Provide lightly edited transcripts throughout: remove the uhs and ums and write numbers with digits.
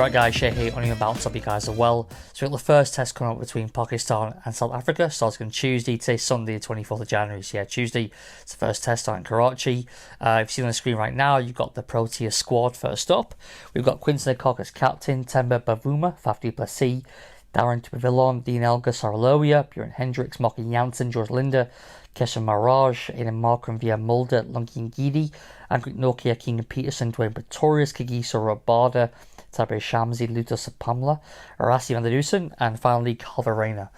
Alright guys, Shay here, only about to be guys as well. So we've got the first test coming up between Pakistan and South Africa, starting on Tuesday, today Sunday the 24th of January. So yeah, Tuesday, it's the first test out in Karachi. If you see on the screen right now, you've got the Protea squad first up. We've got Quinton de Kock as captain, Temba Bavuma, Faf du Plessis, Darren Tupavillon, Dean Elgar, Saraloya, Bjorn Hendricks, Moki Janssen, George Linder, Kesha Maraj, Aidan Markram, Via Mulder, Lunky Ngidi, Angrik Nokia, King Peterson, Dwayne Pretorius, Kagiso Rabada, Tabre Shamsi, Lutus Pamla, Arasi van der Dusen, and finally Calvin Rayner.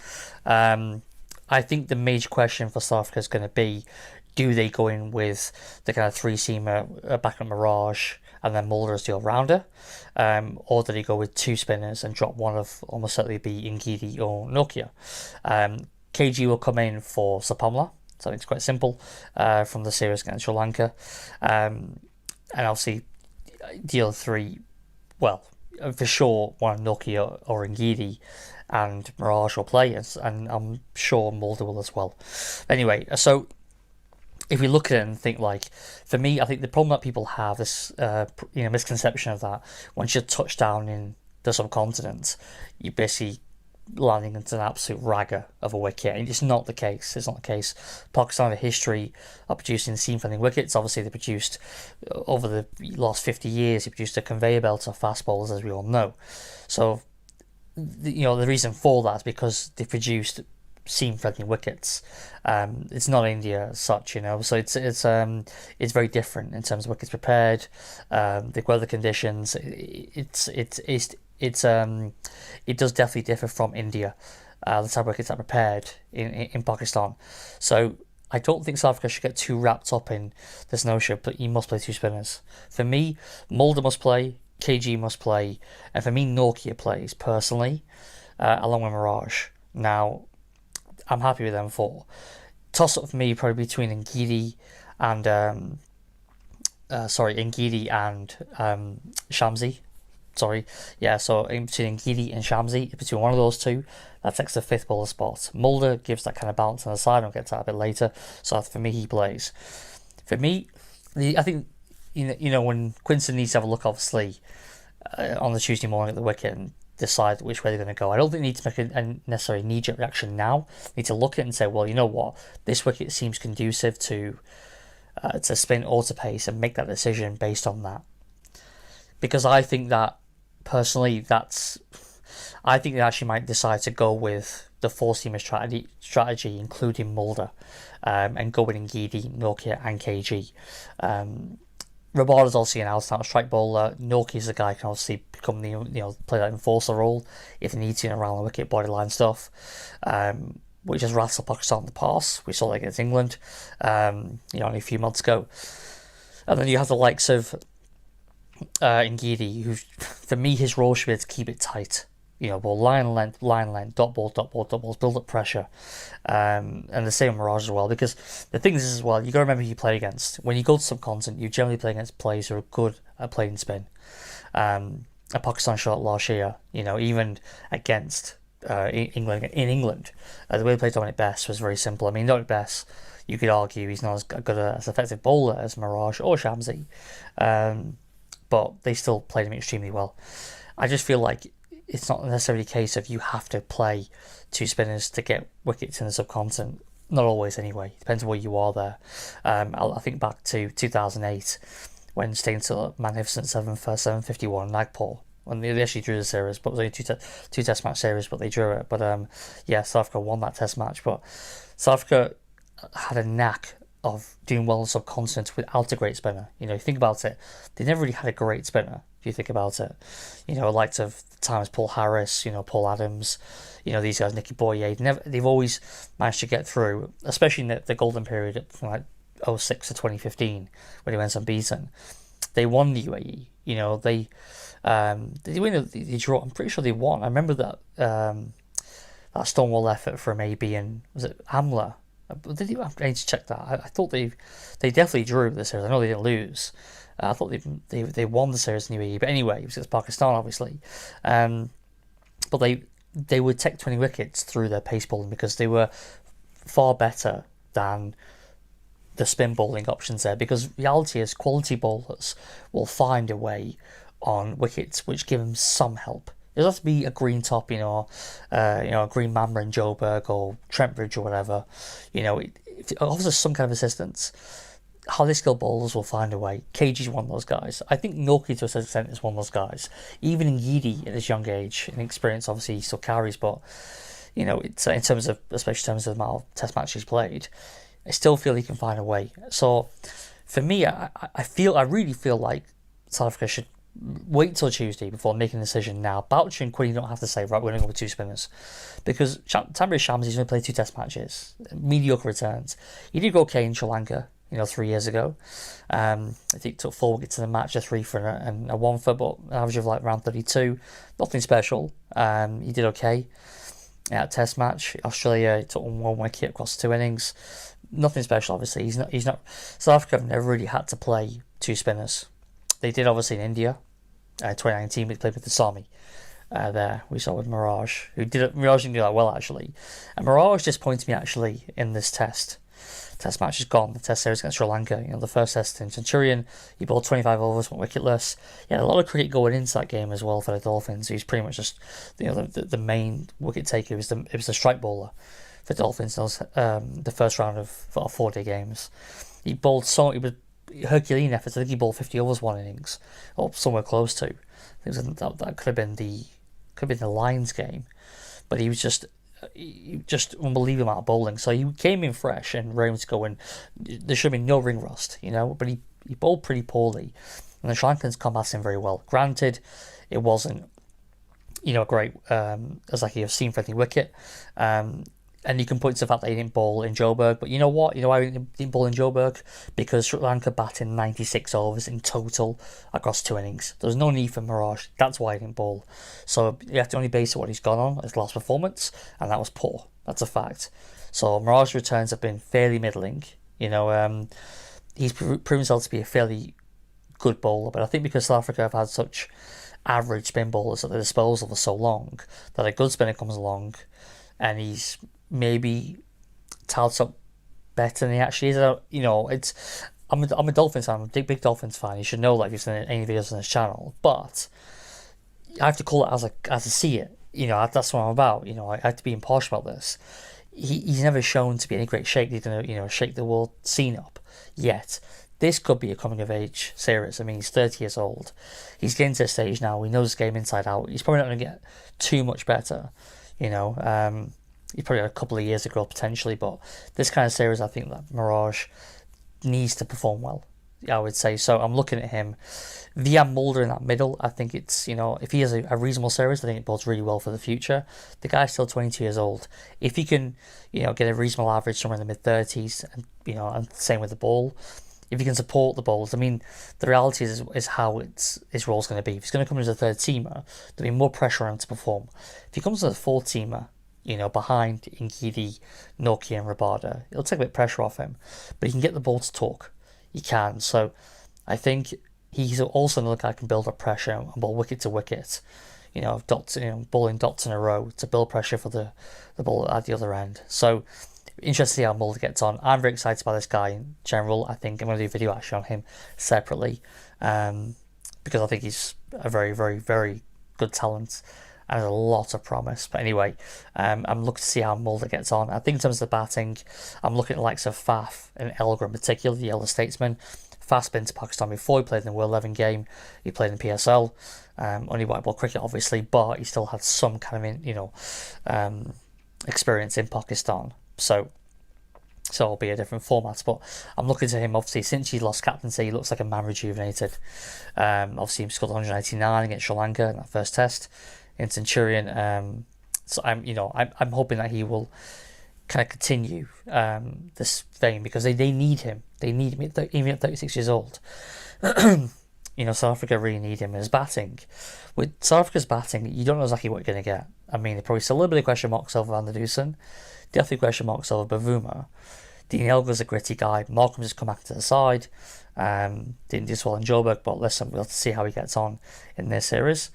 I think the major question for South Africa is going to be, do they go in with the kind of three-seamer back at Mirage and then Mulder as the all-rounder, or do they go with two spinners and drop one of almost certainly be Ngidi or Nokia? KG will come in for Sapamla, so it's quite simple, from the series against Sri Lanka, and obviously the other three, well, for sure one Nokia or Ngidi and Mirage will play, and I'm sure Mulder will as well. Anyway, so if we look at it and think, like, for me, I think the problem that people have this misconception of that once you touch down in the subcontinent, you basically landing into an absolute ragger of a wicket, and it's not the case. It's not the case. Pakistan have a history of producing seam-friendly wickets. Obviously, they produced over the last 50 years. They produced a conveyor belt of fast bowlers, as we all know. So, the reason for that is because they produced seam-friendly wickets. It's not India as such, So it's very different in terms of wickets prepared, the weather conditions. It does definitely differ from India, the type of wickets that are prepared in Pakistan. So I don't think South Africa should get too wrapped up in this notion, but you must play two spinners. For me, Mulder must play, KG must play, and for me, Nokia plays, personally, along with Mirage. Now, I'm happy with them four. Toss-up for me probably between Ngidi and Shamsi. So in between Ngidi and Shamsi, between one of those two, that takes the fifth bowler spot. Mulder gives that kind of balance on the side. I'll get to that a bit later. So for me, he plays. For me, I think when Quinton needs to have a look, obviously, on the Tuesday morning at the wicket and decide which way they're going to go. I don't think they need to make a necessary knee-jerk reaction now. They need to look at it and say, well, you know what, this wicket seems conducive to spin or to pace, and make that decision based on that. Because I think that, personally, I think they actually might decide to go with the four-seamer strategy, including Mulder, and go with Ngidi, Nokia, and KG. Rabada's obviously an out-and-out strike bowler. Nokia's the guy who can obviously become play that enforcer role if they need to around the wicket, bodyline stuff, which has rattled Pakistan in the past. We saw that against England, only a few months ago. And then you have the likes of Ngidi, who, for me, his role should be to keep it tight. Ball line length, dot balls, build up pressure, and the same with Mirage as well. Because the thing is as well, you got to remember who you play against. When you go to subcontinent, you generally play against players who are good at playing spin. A Pakistan shot last year, even against England. The way they played Dominic Bess was very simple. I mean, Dominic Bess, you could argue he's not as good as effective bowler as Mirage or Shamsi, but they still played him extremely well. I just feel like it's not necessarily a case of you have to play two spinners to get wickets in the subcontinent. Not always, anyway. Depends on where you are there. I think back to 2008 when staying to a magnificent 751 in Nagpur, when they actually drew the series, but it was only two test match series, but they drew it. But South Africa won that test match. But South Africa had a knack of doing well on the subcontinent without a great spinner. Think about it. They never really had a great spinner, if you think about it. Likes of times Paul Harris, Paul Adams, these guys, Nicky Boyer. They've always managed to get through, especially in the golden period from like 06 to 2015 when he went unbeaten. They won the UAE. They win. They draw. I'm pretty sure they won. I remember that Stonewall effort from AB and was it Amla? I need to check that. I thought they definitely drew the series. I know they didn't lose. I thought they won the series in UAE. But anyway, it was against Pakistan, obviously. But they would take 20 wickets through their pace bowling because they were far better than the spin bowling options there. Because reality is, quality bowlers will find a way on wickets which give him some help. It doesn't have to be a green top, a green Mamba and Joburg or Trent Bridge or whatever. It offers some kind of assistance. Highly skilled bowlers will find a way. KG's one of those guys. I think Nortje to a certain extent is one of those guys. Even Ngidi at his young age and experience, obviously he still carries, but it's in terms of, especially in terms of the amount of test matches he's played, I still feel he can find a way. So for me, I really feel like South Africa should wait till Tuesday before making a decision now. Boucher and Quinn, you don't have to say, right, we're going to go with 2 spinners. Because Tanveer Shams, he's only played 2 test matches. Mediocre returns. He did go okay in Sri Lanka, 3 years ago. I think he took 4 wickets in the match, a 3 for and a 1 for, but an average of like around 32. Nothing special. He did okay at a test match. Australia, he took 1 wicket across 2 innings. Nothing special, obviously. He's not. South Africa have never really had to play 2 spinners. They did obviously in India. 2019, we played with the Sami. There we saw with Mirage, Mirage didn't do that well actually, and Mirage disappointed me actually in this test match is gone. The test series against Sri Lanka, the first test in Centurion, he bowled 25 overs, went wicketless. He had a lot of cricket going into that game as well for the Dolphins. He was pretty much just the main wicket taker. It was the strike bowler for Dolphins. That was the first round of 4-day games. He bowled he was Herculean efforts. I think he bowled 50 overs 1 innings, or somewhere close to. That could have been the Lions game, but he was just unbelievable amount of bowling. So he came in fresh and ready to go, and there should have been no ring rust, but he bowled pretty poorly, and the Sri Lankans combated him very well. Granted, it wasn't great as like a seam friendly wicket, and you can point to the fact that he didn't bowl in Joburg, but you know what? Why he didn't bowl in Joburg? Because Sri Lanka batted 96 overs in total across 2 innings. There was no need for Mirage. That's why he didn't bowl. So you have to only base it what he's gone on his last performance, and that was poor. That's a fact. So Mirage's returns have been fairly middling. He's proven himself to be a fairly good bowler, but I think because South Africa have had such average spin bowlers at their disposal for so long, that a good spinner comes along and he's maybe touts up better than he actually is. I'm a Dolphins fan. I'm a big Dolphins fan. You should know, like, if you've seen any videos on this channel. But I have to call it as I see it. That's what I'm about. I have to be impartial about this. He's never shown to be in any great shape. He's going to shake the world scene up yet. This could be a coming of age series. I mean, he's 30 years old. He's getting to a stage now. He knows the game inside out. He's probably not going to get too much better. He probably had a couple of years to grow potentially, but this kind of series, I think that Mirage needs to perform well, I would say. So I'm looking at him. Vian Mulder in that middle, I think it's, if he has a reasonable series, I think it bodes really well for the future. The guy's still 22 years old. If he can, get a reasonable average somewhere in the mid-30s, and, and same with the ball, if he can support the bowls, I mean, the reality is how his role's going to be. If he's going to come as a third teamer, there'll be more pressure on him to perform. If he comes as a fourth teamer, behind Ngidi, Nortje and Rabada, it'll take a bit of pressure off him, but he can get the ball to talk. He can. So I think he's also another guy who can build up pressure and bowl wicket to wicket. Dots, bowling dots in a row to build pressure for the ball at the other end. So interested to see how Mulder gets on. I'm very excited by this guy in general. I think I'm going to do a video actually on him separately, because I think he's a very, very, very good talent and has a lot of promise. But anyway, I'm looking to see how Mulder gets on. I think in terms of the batting, I'm looking at the likes of Faf and Elgar in particular, the elder statesman. Faf's been to Pakistan before. He played in the World 11 game. He played in PSL. Only white ball cricket, obviously, but he still had some kind of, experience in Pakistan. So it'll be a different format. But I'm looking to him, obviously, since he lost captaincy, he looks like a man rejuvenated. Obviously, he scored 199 against Sri Lanka in that first test in Centurion. So I'm hoping that he will kind of continue this thing, because they need him. They need him even at 36 years old. South Africa really need him in his batting. With South Africa's batting, you don't know exactly what you're going to get. I mean, there probably still a little bit of question marks over Van der Dusen. Definitely question marks over Bavuma. Dean Elgar's a gritty guy. Malcolm's just come back to the side. Didn't do so well in Joburg, but listen, we'll have to see how he gets on in this series.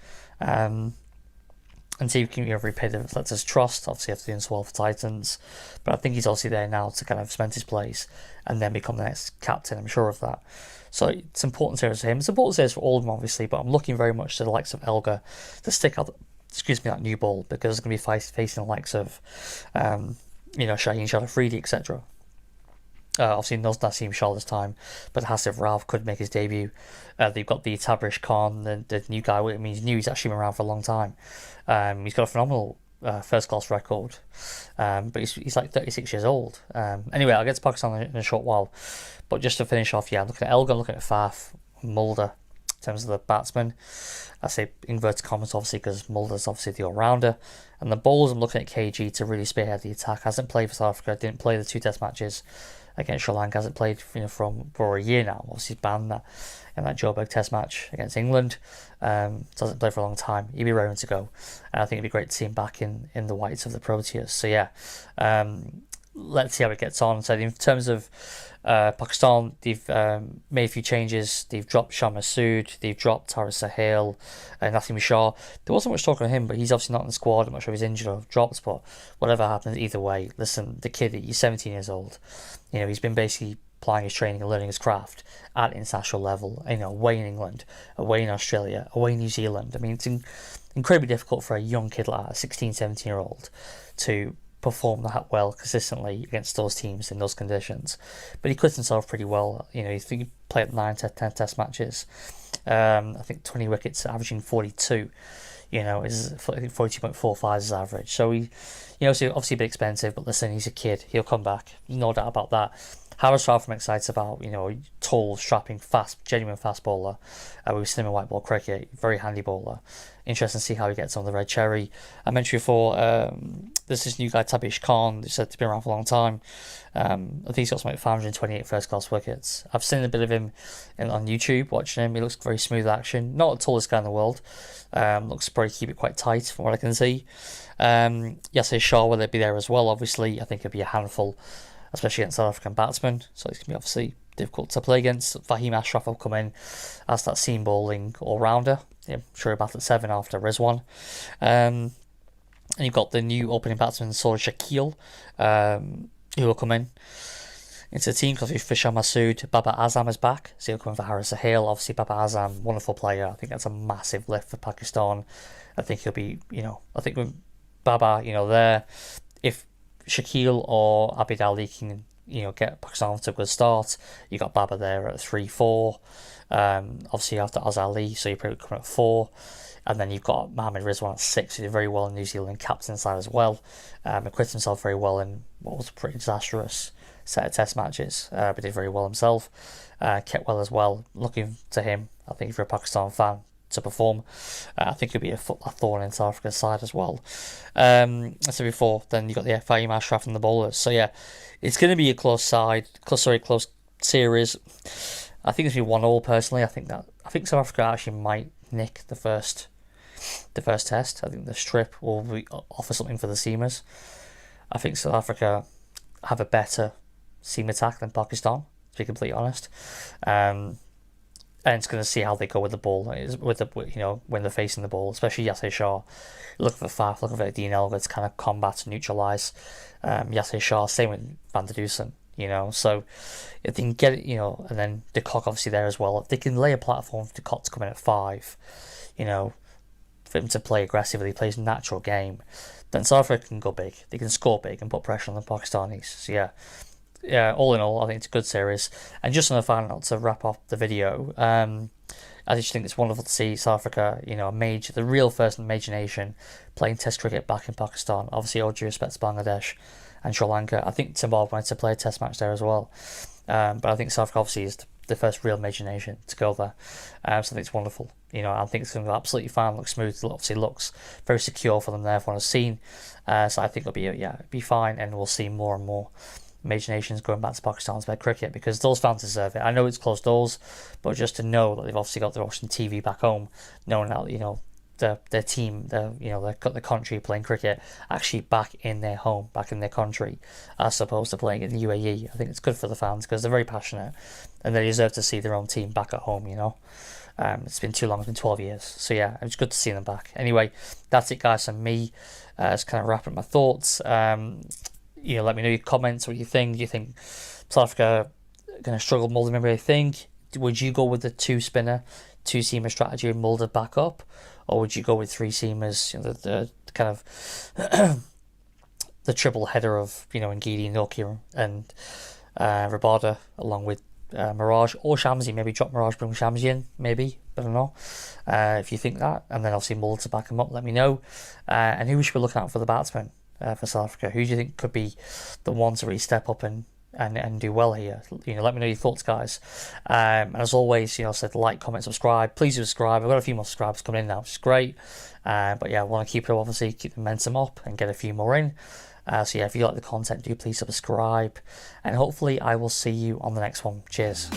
and see if he can repay the selector's trust. Obviously, after doing so well for Titans, but I think he's obviously there now to kind of cement his place and then become the next captain. I'm sure of that. So it's important series for him. It's important series for all of them, obviously, but I'm looking very much to the likes of Elgar to stick out, that new ball, because they're going to be facing the likes of, Shaheen Shalafridi, etc. Obviously, not Nassim Shah this time, but Hasif Ralph could make his debut. They've got the Tabrish Khan, the new guy. I mean, he's new. He's actually been around for a long time. He's got a phenomenal first class record, but he's like 36 years old. Anyway, I'll get to Pakistan in a short while. But just to finish off, I'm looking at Elgar, looking at Faf, Mulder, in terms of the batsmen. I say inverted commas, obviously, because Mulder's obviously the all-rounder. And the bowlers, I'm looking at KG to really spearhead the attack. Hasn't played for South Africa, didn't play the 2 test matches against Sri Lanka, hasn't played for a year now. Obviously, he's banned that in that Joburg test match against England. Doesn't play for a long time. He'd be raring to go. And I think it'd be great to see him back in the whites of the Proteas. So, let's see how it gets on. So in terms of Pakistan, they've made a few changes. They've dropped Shah Masood, they've dropped Tara Sahil, Nasim Shah. There wasn't much talk on him, but he's obviously not in the squad. I'm not sure if he's injured or dropped, but whatever happens, either way, listen, the kid, he's 17 years old. He's been basically applying his training and learning his craft at international level, away in England, away in Australia, away in New Zealand. I mean, it's incredibly difficult for a young kid like a 16, 17-year-old to perform that well consistently against those teams in those conditions. But he cuts himself pretty well. He played 9 to 10 test matches. I think 20 wickets, averaging 42. I think 42.45 is his average. So so obviously a bit expensive, but listen, he's a kid. He'll come back. No doubt about that. Harris Ralph I'm excited about, tall, strapping, fast, genuine fast bowler. We've seen him in white ball cricket, very handy bowler. Interesting to see how he gets on the red cherry. I mentioned before, there's this new guy, Tabish Khan, who said to be around for a long time. I think he's got something like 528 first class wickets. I've seen a bit of him on YouTube, watching him. He looks very smooth action. Not the tallest guy in the world. Looks probably keep it quite tight from what I can see. Yasir Shah, will it be there as well? Obviously, I think it'll be a handful, especially against South African batsmen. So it's going to be obviously difficult to play against. Fahim Ashraf will come in as that seam bowling all-rounder. I'm sure he'll bat at 7 after Rizwan. And you've got the new opening batsman, Sohail Shakil, who will come in into the team because Fisher Masood. Baba Azam is back, so he'll come in for Harris Sahil. Obviously, Baba Azam, wonderful player. I think that's a massive lift for Pakistan. I think he'll be, I think with Baba, there, if Shakil or Abid Ali can, get Pakistan to a good start, you got Baba there at 3-4. Obviously after Ali, so you're probably coming at 4. And then you've got Mohammad Rizwan at 6, who did very well in New Zealand captain side as well. Acquitted himself very well in what was a pretty disastrous set of test matches, but did very well himself. Kept well as well. Looking to him, I think if you're a Pakistan fan, to perform. I think he'll be a thorn in South Africa's side as well. As I said before, then you've got the Fahim Ashraf and the bowlers. So it's going to be a close series. I think it's going to be 1-1 personally. I think South Africa actually might nick the first test. I think the strip will offer something for the seamers. I think South Africa have a better seam attack than Pakistan, to be completely honest. And it's going to see how they go with the ball, when they're facing the ball, especially Yasir Shah. Looking for Faf, looking for Dean Elgar to kind of combat and neutralise Yasir Shah. Same with Van der Dusen, So if they can get it, and then De Kock obviously there as well. If they can lay a platform for De Kock to come in at 5, for him to play aggressively, play his natural game, then South Africa can go big. They can score big and put pressure on the Pakistanis. So all in all, I think it's a good series. And just on a final note to wrap up the video, I just think it's wonderful to see South Africa, the real first major nation, playing Test cricket back in Pakistan. Obviously, all due respect to Bangladesh and Sri Lanka. I think Zimbabwe wanted to play a Test match there as well. But I think South Africa obviously is the first real major nation to go there. So I think it's wonderful. I think it's going to go absolutely fine, look smooth. Obviously looks very secure for them there from what I've seen. So I think it'll be fine, and we'll see more and more major nations going back to Pakistan to play cricket, because those fans deserve it. I know it's closed doors, but just to know that they've obviously got their watching TV back home, knowing that their team, the country playing cricket actually back in their home, back in their country, as opposed to playing in the UAE. I think it's good for the fans because they're very passionate and they deserve to see their own team back at home. It's been too long. It's been 12 years. So yeah, it was good to see them back. Anyway, that's it, guys, from me. Just kind of wrapping up my thoughts. Let me know your comments. What you think? Do you think South Africa going to struggle more than maybe I think? Would you go with the two-seamer strategy and Mulder back up, or would you go with three seamers? The kind of the triple header of Ngidi, Nokia, and Rabada, along with Mirage or Shamsi. Maybe drop Mirage, bring Shamsi in. Maybe, I don't know. If you think that, and then obviously Mulder to back him up. Let me know. And who we should be looking at for the batsmen for South Africa? Who do you think could be the ones to really step up and do well here? Let me know your thoughts, guys. And as always, I said like, comment, subscribe. Please subscribe. I've got a few more subscribers coming in now, which is great. But yeah, I want to keep the momentum up and get a few more in. So yeah, if you like the content, do please subscribe, and hopefully I will see you on the next one. Cheers.